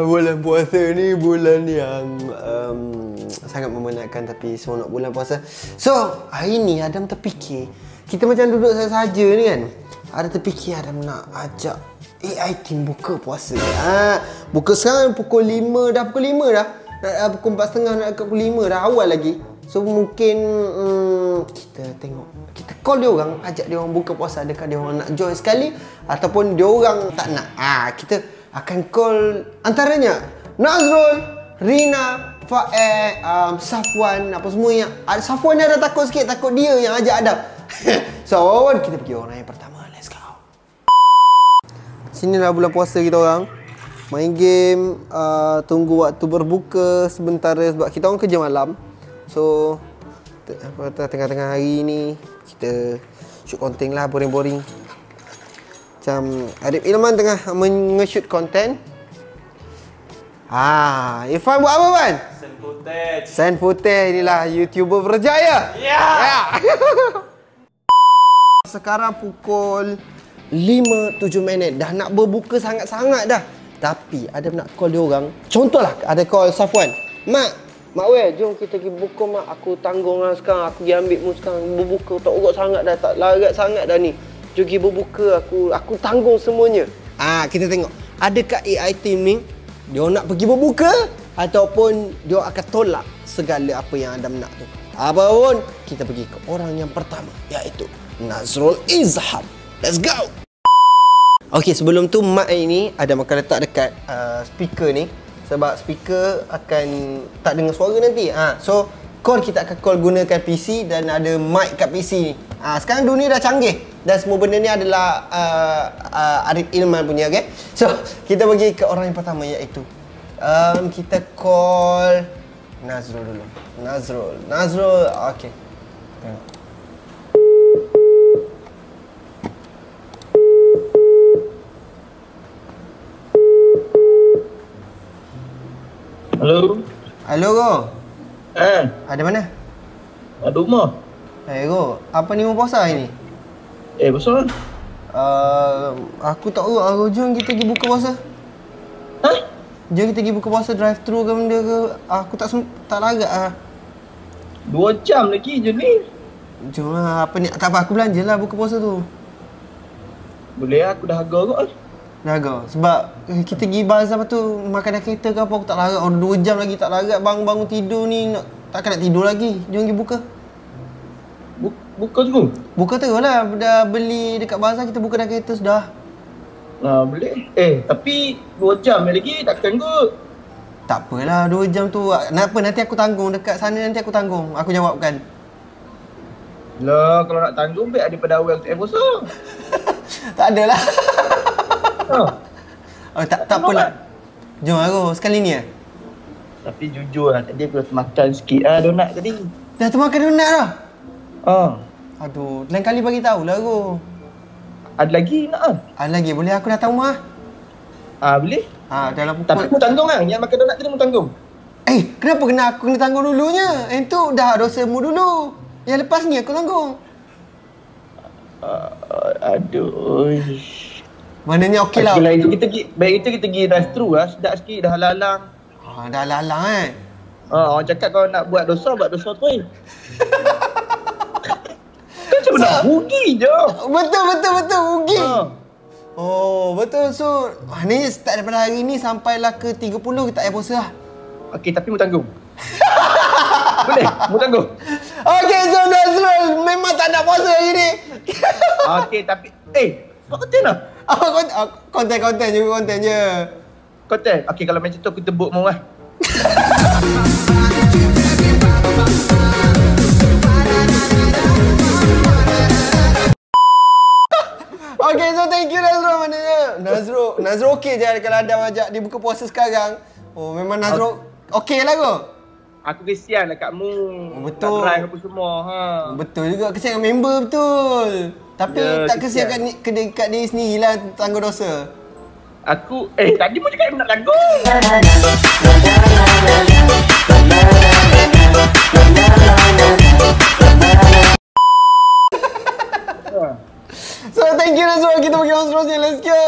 Bulan puasa ni bulan yang sangat memenatkan, tapi seronok bulan puasa. So, hari ni Adam terfikir, kita macam duduk saja ni kan. Ada terfikir Adam nak ajak AI team buka puasa. Buka sekarang pukul 5 dah, pukul 5 dah. Pukul 4.30 nak dekat pukul 5 dah, awal lagi. So mungkin kita tengok, kita call dia orang, ajak dia orang buka puasa. Adakah dia orang nak join sekali ataupun dia orang tak nak. Kita akan call antaranya Nazrul, Rina, Faed, Safwan, apa semua yang ada. Safwan ni ada takut sikit, takut dia yang ajak Adam. So kita pergi orang yang pertama. Let's go. Sinilah bulan puasa kita orang. Main game, tunggu waktu berbuka sementara sebab kita orang kerja malam. So tengah-tengah hari ni kita shoot konten lah, boring-boring. Macam Arif Ilman tengah nge-shoot konten. Irfan buat apa, Wan? Send footage. Send footage, inilah YouTuber berjaya. Ya. Sekarang pukul 5.07 dah nak berbuka sangat-sangat dah. Tapi ada nak call dia orang. Contohlah ada call Safwan. Mak weh, jom kita pergi buka mak. Aku tanggung lah sekarang. Aku pergi ambil mu sekarang. Berbuka tak urut sangat dah, tak larat sangat dah ni. Jom pergi berbuka, aku tanggung semuanya. Kita tengok adakah AI team ni dia nak pergi berbuka ataupun dia akan tolak segala apa yang Adam nak tu. Apa pun, kita pergi ke orang yang pertama, iaitu Nazrul Izhar. Let's go. Okey, sebelum tu mic ini Adam akan letak dekat speaker ni sebab speaker akan tak dengar suara nanti. So call kita akan call gunakan PC dan ada mic kat PC ni. Sekarang dunia dah canggih dan semua benda ni adalah Arif Ilman punya, okey. So kita pergi ke orang yang pertama, iaitu kita call Nazrul dulu. Nazrul, okey. Tengok. Halo Go. Ada mana? Ada rumah. Go, apa ni mau puasa hari ni? Puasa? Aku tak urut. Jom kita pergi buka puasa. Jom kita pergi buka puasa, drive thru ke benda ke. Aku tak larat 2 jam lagi je ni. Jom lah, apa ni? Tak apa, aku belanja lah buka puasa tu. Boleh, aku dah harga kot. Dah agak. Sebab kita pergi bazar, lepas tu makan dah kereta ke apa, aku tak larat. 2 jam lagi tak larat, bangun tidur ni takkan nak tidur lagi. Jom pergi buka. Buka tu? Buka terus lah. Dah beli dekat bazar, kita buka dah kereta sudah. Boleh. Tapi 2 jam lagi takkan kot. Tak apalah, 2 jam tu. Kenapa? Nanti aku tanggung. Dekat sana nanti aku tanggung. Aku jawabkan. Lah, kalau nak tanggung baik daripada awal tak puasa. Tak adalah. Tak apalah. Jom aku sekali ni. Tapi jujur lah, tadi aku dah termakan sikit donat tadi. Dah termakan donat dah? Aduh, lain kali bagi tahulah aku. Ada lagi nak Ada lagi, boleh aku datang rumah? Boleh. Dalam pukul. Tapi mu tanggung lah, yang makan donat tadi mu tanggung. Kenapa aku kena tanggung dulunya? Yang tu dah dosa mu dulu. Yang lepas ni aku tanggung. Aduh. Maknanya okey lah. Baik kita pergi drive thru lah, sedap sikit, dah lalang. Dah lalang orang cakap kalau nak buat dosa tu kan cuma nak rugi je. Betul rugi. Betul. So ni start daripada hari ni sampailah ke 30 kita tak payah puasa lah. Okey, tapi mu tanggung. Boleh, mu tanggung. Okey, so Nazrul memang tak nak puasa hari ni. Okey, tapi buat konten lah. Konten je. Konten? Okey, kalau macam tu aku tebuk mu lah. Okay, so thank you Nazrul. Maknanya Nazrul okey je kalau Adam ajak dia buka puasa sekarang. Memang Nazrul okey lah kot. Aku kesian lah kat mu. Betul. Nak drive apa semua. Betul juga, kesian dengan member betul. Tapi tak kesian kat diri sendirilah tanggung dosa. Aku tadi mu cakap nak tanggung. So thank you Nazrul, kita pergi on seterusnya, let's go.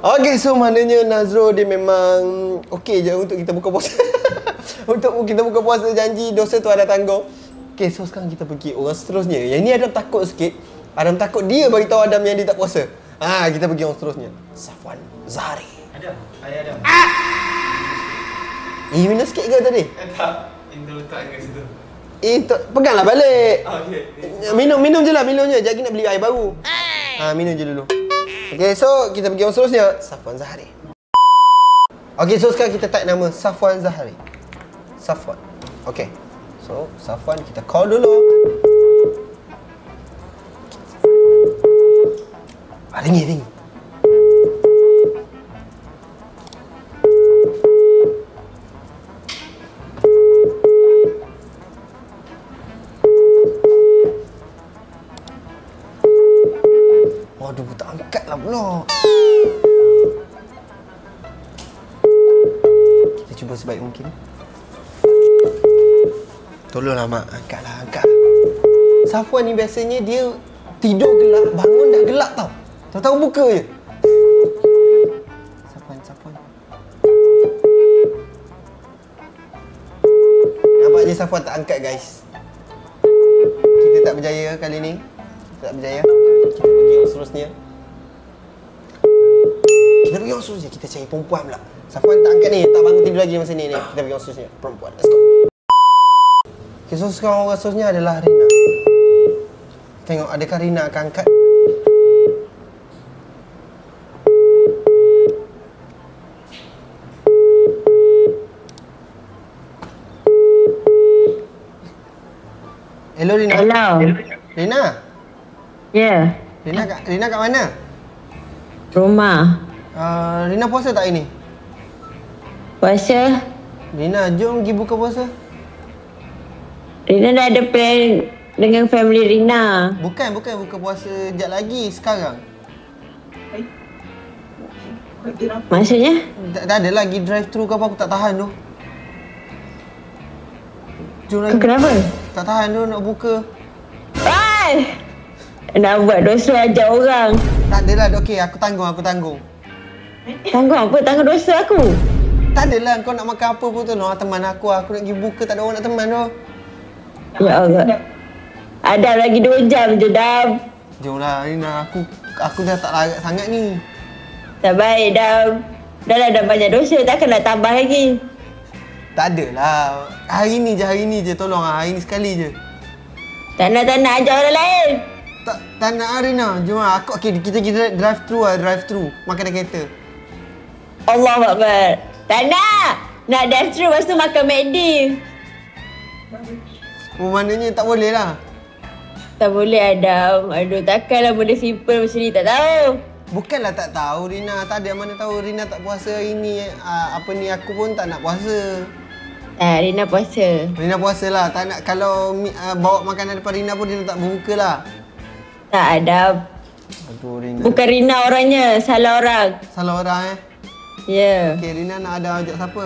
Okay, so maknanya Nazro dia memang okey je untuk kita buka puasa. Untuk kita buka puasa, janji dosa tu ada tanggung. Okay, so sekarang kita pergi orang seterusnya. Yang ni Adam takut sikit. Adam takut dia bagi tahu Adam yang dia tak puasa. Kita pergi orang seterusnya. Safwan Zahari. Adam, ayah Adam. Minum sikit ke tadi? Tak, itu letak kat situ. Peganglah balik. Okey. Minum je lah, minum je. Sekejap lagi nak beli air baru. Minum je dulu. Okay, so kita pergi orang seterusnya. Safwan Zahari. Okay, so sekarang kita type nama Safwan Zahari. Safwan. Okay. So, Safwan kita call dulu. Ring. Waduh, tak angkat lah pula. Kita cuba sebaik mungkin. Tolonglah mak, angkatlah. Safwan ni biasanya dia tidur gelap, bangun dah gelap tau. Tahu-tahu buka je. Safwan. Nampaknya Safwan tak angkat, guys. Kita tak berjaya kali ni. Kita pergi yang seterusnya. Kita cari perempuan pula. Safwan tak angkat ni, tak bangun tidur lagi masa ni. Kita pergi yang seterusnya. Perempuan, let's go. Okay, so sekarang orang seterusnya adalah Rina. Tengok adakah Rina akan angkat. Hello Rina. Hello. Rina. Ya. Rina kat mana? Rumah. Rina puasa tak ini? Puasa. Rina, jom pergi buka puasa. Rina dah ada plan dengan family Rina. Bukan buka puasa sekejap lagi, sekarang. Maksudnya? Tak ada lagi drive thru ke apa, aku tak tahan tu. Jom lagi. Kenapa? Tak tahan tu nak buka. Ai! Nak buat dosa ajar orang. Tak adalah, okey aku tanggung. Tanggung apa? Tanggung dosa aku? Tak adalah, kau nak makan apa pun tu, no, teman aku nak pergi buka, tak ada orang nak teman tu. Ya Allah. Ada lagi 2 jam je dah. Jomlah Rina, aku dah tak larat sangat ni. Tak baik dah. Dah banyak dosa, takkan nak tambah lagi. Tak adalah, hari ni je, tolong hari ni sekali je. Tak nak ajar orang lain. Tak nak Rina, jom lah. Kita pergi drive thru, makan kereta. Allah Akbar. Tak nak. Nak drive thru lepas tu makan McD. Maknanya tak boleh lah. Tak boleh Adam. Aduh, takkanlah benda simple macam ni, tak tahu. Bukanlah tak tahu Rina, tak ada mana tahu Rina tak puasa hari ni. Aku pun tak nak puasa. Rina puasa. Rina puasa lah, tak nak kalau bawa makanan depan Rina pun Rina tak berbuka lah. Tak Adam. Aduh Rina. Bukan Rina orangnya, salah orang. Salah orang Ya. Okay, Rina nak ada ajak siapa?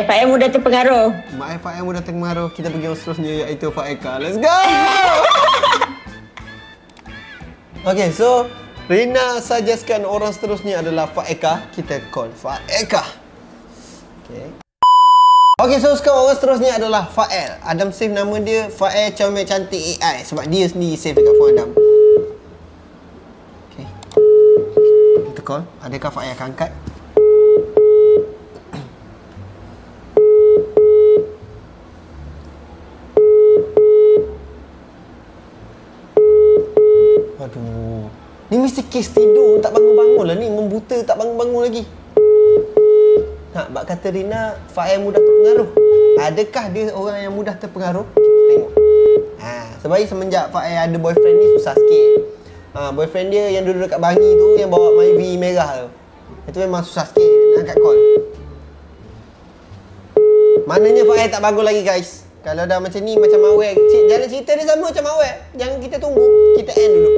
Fael mudah terpengaruh. Mak Fael mudah terpengaruh. Kita pergi yang seterusnya iaitu Faeka. Let's go! Okay, so Rina suggestkan orang seterusnya adalah Faeka. Kita call Faeka. Okay, so sekarang orang seterusnya adalah Fael. Adam save nama dia Fael Comel Cantik AI sebab dia sendiri save dekat phone Adam. Okay, kita call. Adakah Fael akan angkat? Aduh, ni mesti kes tidur tak bangun-bangun lah ni. Membuta tak bangun-bangun lagi. Bak kata Rina, Fael mudah terpengaruh. Adakah dia orang yang mudah terpengaruh? Kita tengok. Sebab semenjak Fael ada boyfriend ni susah sikit. Boyfriend dia yang duduk dekat Bangi tu, yang bawa Myvi merah tu. Itu memang susah sikit nak angkat call. Maknanya Fael tak bagus lagi guys. Kalau dah macam ni, macam Awek, jalan cerita dia sama macam Awek. Jangan kita tunggu, kita end dulu.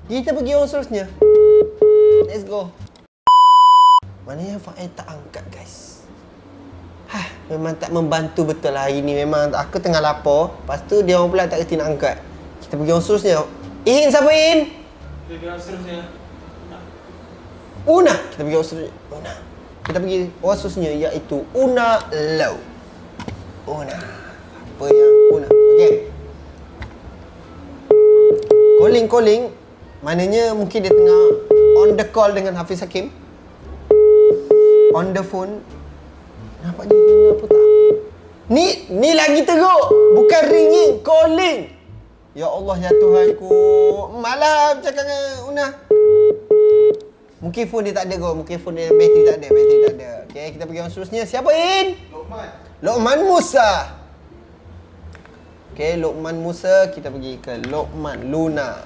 Kita pergi orang seterusnya. Let's go. Maknanya Fael tak angkat guys. Memang tak membantu betul lah hari ni. Memang aku tengah lapar. Lepas tu dia orang pula tak kerti nak angkat. Kita pergi orang seterusnya. In, siapa In? Dia seterusnya. Una. Kita pergi orang seterusnya. Una. Kita pergi orang seterusnya iaitu Una Lau. Una. Apa yang Una? Okey. Calling. Maknanya mungkin dia tengah on the call dengan Hafiz Hakim. On the phone. Nampak dia dengar apa tak? Ni lagi teruk. Bukan ringing, calling. Ya Allah ya Tuhanku. Malam cakap dengan Una. Mungkin phone dia tak ada kot. Mungkin phone dia bateri tak ada. Okey, kita pergi orang seterusnya. Siapa In? Lokman Musa. Okey, Lokman Musa. Kita pergi ke Lokman. Lokman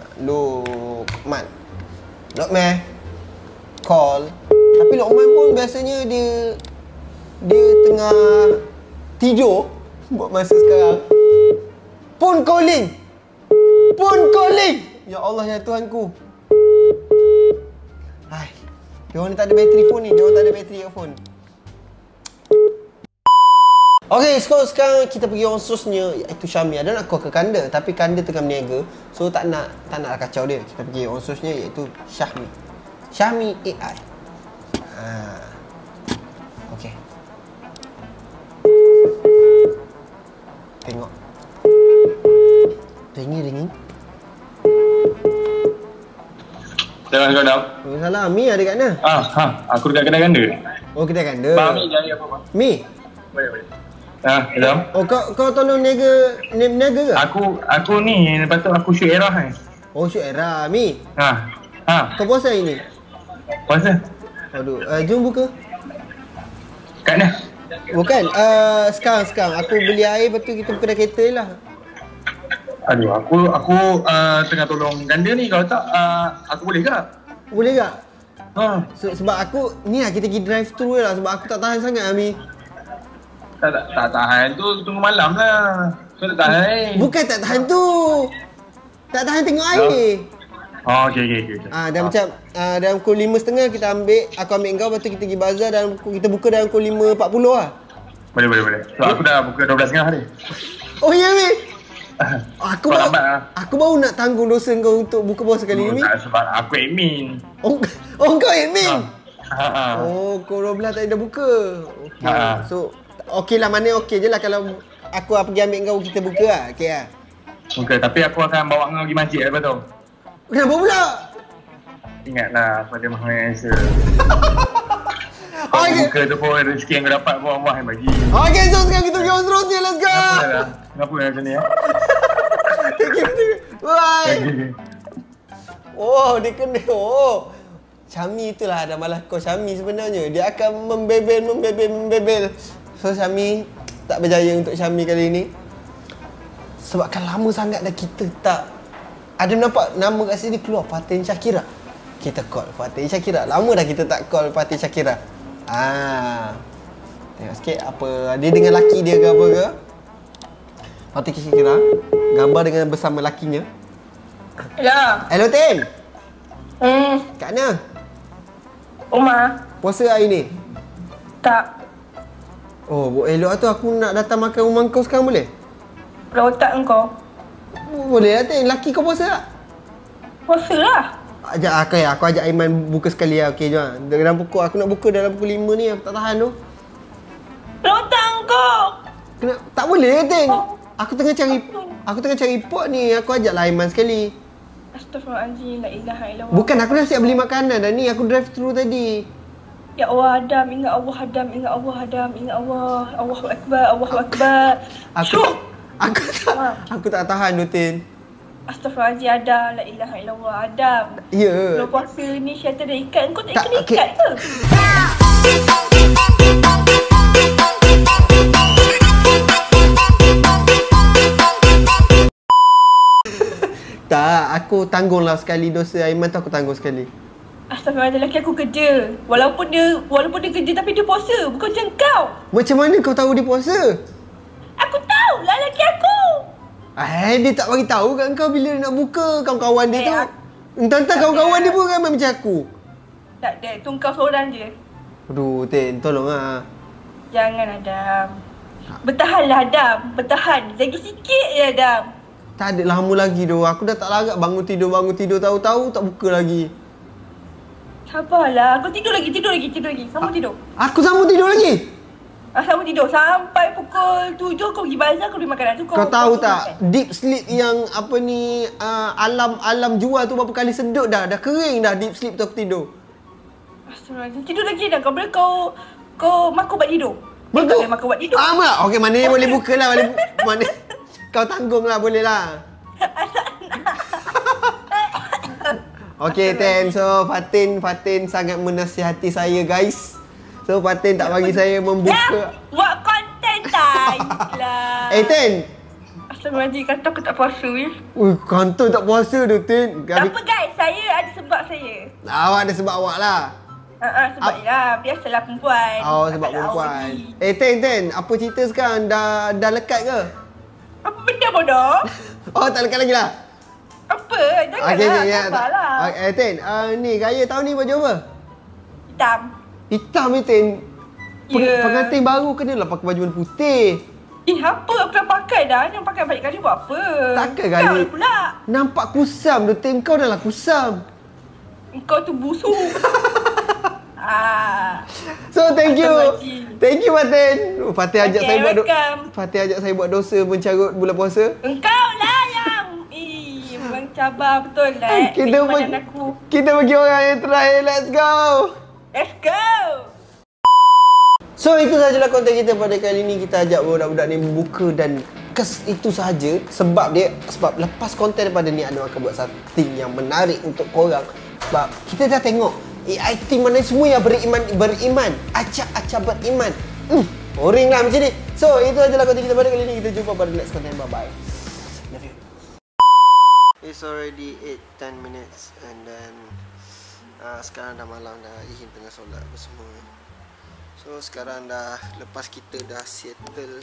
call. Tapi Lokman pun biasanya dia tengah tidur buat masa sekarang. Phone calling. Ya Allah ya Tuhanku. Hai. Diorang ni tak ada bateri phone ni. Diorang tak ada bateri kat phone. Okey, sekarang kita pergi orang seterusnya iaitu Syami. Ada nak call ke Kanda tapi Kanda tengah berniaga. So tak nak kacau dia. Kita pergi orang seterusnya iaitu Syahmi. Syahmi AI. Okey. Tengok. Ringing. Jangan kau dah. Salam, Mi ada kat mana? Aku dekat kedai Kanda. Oh, kita Kanda. Bang Mi jadi apa bang? Mi. Boleh. Jom. Oh, kau tolong niaga ke? Aku ni lepas tu aku shoot era kan. Oh, shoot era. Mi. Ha. Kau puasa hari ni? Puasa. Aduh, jom buka. Kat mana? Bukan, sekarang aku beli air lepas tu kita buka dah kereta lah. Aduh, aku tengah tolong Kanda ni. Kalau tak, aku boleh ke? Boleh tak? Ha. Sebab aku, ni lah kita pergi drive thru lah sebab aku tak tahan sangat Ami. Tak tahan tu, tunggu malam lah. Kau tak tahan Bukan tak tahan tu. Tak tahan tengok air. Oh, okey. Dah macam dalam pukul 5.30 kita aku ambil kau, lepas tu kita pergi bazar dan kita buka dalam pukul 5.40 lah. Boleh. So aku dah buka 12.30 tadi. Oh ya Mi. Aku baru nak tanggung dosa kau untuk buka puasa kali ni Mi. Sebab aku admin. Oh kau admin. Ha. Oh, kau 12 tadi dah buka. Okey. So okey lah, mana okey je lah kalau aku pergi ambil kau kita buka lah. Okey lah. Okey, tapi aku akan bawa kau pergi masjid lepas tu. Kenapa pula? Ingatlah pada Maha Esa. Kau buka tu pun rezeki yang kau dapat pun Allah yang bagi. Okey, so sekarang kita pergi orang seterusnya. Let's go. Kenapa macam ni ya? Bye. Oh, dia kena. Oh. Syami itulah ada malah kau Syami sebenarnya. Dia akan membebel. So Syami tak berjaya untuk Syami kali ni. Sebab kan lama sangat dah kita tak ada nampak nama kat sini keluar Fatin Shakira. Kita call Fatin Shakira. Lama dah kita tak call Fatin Shakira. Tengok sikit apa dia dengan laki dia ke apa ke. Fatin Shakira gambar dengan bersama lakinya. Ya. Hello Tin. Kat mana? Rumah. Puasa hari ni? Tak. Oh, elok tu aku nak datang makan rumah kau sekarang boleh? Kalau otak engkau. Boleh lah Tin. Laki kau puasa tak? Puasa lah. Aku ajak Aiman buka sekali lah. Okey, jom. Dalam pukul, aku nak buka dalam pukul 5 ni. Aku tak tahan tu. Kalau otak engkau. Tak boleh Tin. Aku tengah cari pot ni. Aku ajak lah Aiman sekali. Astaghfirullahaladzim. La ilaha illallah. Bukan, aku dah siap beli makanan dah ni. Aku drive thru tadi. Ya Allah Adam, ingat Allah Adam, ingat Allah Adam, ingat Allah. Allahu Akbar, Allahu Akbar. Aku tak tahan tu Tin. Astaghfirullahaladzim Adam, la ilaha illallah Adam. Ya. Kalau puasa ni syaitan dah ikat, kau tak kena ikat ke? Tak, aku tanggunlah sekali dosa Aiman tu, aku tanggung sekali. Astaghfirullahaladzim, lelaki aku kerja. Walaupun dia kerja tapi dia puasa. Bukan macam kau. Macam mana kau tahu dia puasa? Aku tahu lah lelaki aku. Dia tak bagi tahu kat kau bila dia nak buka. Kawan-kawan dia tu. Entah-entah kawan-kawan dia pun ramai macam aku. Tak ada, tu kau seorang je. Aduh, Tin, tolonglah. Jangan Adam. Bertahanlah Adam, bertahan. Lagi sikit je Adam. Tak ada lama lagi doh. Aku dah tak larat bangun tidur tahu-tahu tak buka lagi. Sabarlah. Kau tidur lagi. Sambung tidur. Aku sambung tidur lagi. Sambung tidur. Sampai pukul 7 kau pergi bazar, kau beli makanan tu. Kau tahu tak, makan. deep sleep yang apa ni alam jual tu berapa kali sedut dah. Dah kering dah deep sleep tu aku tidur. Astagfirullahaladzim. Tidur lagi dah. Kau boleh kau makan ubat tidur. Betul. Kau boleh makan ubat tidur. Mak. Okey, maknanya boleh buka lah. Mana kau tanggung lah, boleh lah. Okey, Ten. So, Fatin sangat menasihati saya, guys. So, Fatin tak bagi saya membuka. Buat konten tak? Gila. Ten. Astagfirullahaladzim. Kata aku tak puasa ya. Kantor tak puasa tu, Ten. Tak apa guys. Saya ada sebab saya. Awak ada sebab awak lah. Sebab yelah. Biasalah perempuan. Oh, sebab Tak ada perempuan. awak Ten. Apa cerita sekarang? Dah lekat ke? Apa benda bodoh? Oh, tak lekat lagi lah? Apa? Janganlah. Sabarlah. Ten, ni Raya tahun ni baju apa? Hitam. Hitam ni, Ten. Ya. Pengantin baru kenalah pakai baju warna putih. Apa? Aku dah pakai dah. Yang pakai balik kali buat apa? Takkan Kau kali. pula. Nampak kusam tu, Ten. Kau dah lah kusam. Kau tu busuk. So, thank you. Thank you, Fatin. Fatin ajak saya buat welcome. Fatin ajak saya buat dosa mencarut bulan puasa. Engkau lah yang memang cabar betul lah. Kita bagi orang yang terakhir. Let's go. Let's go. So, itu sahajalah konten kita pada kali ni. Kita ajak budak-budak ni membuka dan itu sahaja sebab lepas konten daripada ni Anwar akan buat something yang menarik untuk korang. Sebab kita dah tengok AI team mana semua yang beriman. Acak-acak beriman. Boring lah macam ni. So, itu sahajalah konten kita pada kali ni. Kita jumpa pada next konten. Bye-bye. Love you. It's already 8-10 minutes and then sekarang dah malam dah. Ihin tengah solat apa semua. So sekarang dah lepas kita dah settle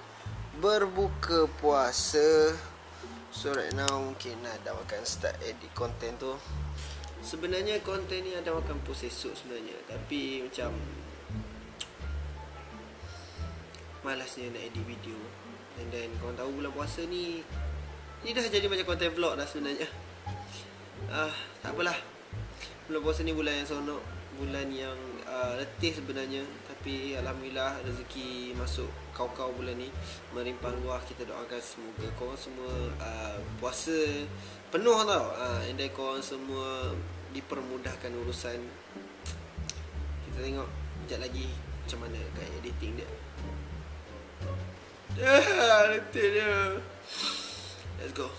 berbuka puasa. So right now mungkin Adam akan start edit konten tu. Sebenarnya konten ni Adam akan post esok sebenarnya, tapi macam malasnya nak edit video. And then korang tahu bulan puasa ni dah jadi macam konten vlog dah sebenarnya. Tak apalah. Bulan puasa ni bulan yang seronok, bulan yang letih sebenarnya. Tapi alhamdulillah rezeki masuk kau-kau bulan ni merimpang luah. Kita doakan semoga korang semua puasa penuh tau. And then korang semua dipermudahkan urusan. Kita tengok sekejap lagi macam mana gaya editing dia. Letih dia. Let's go.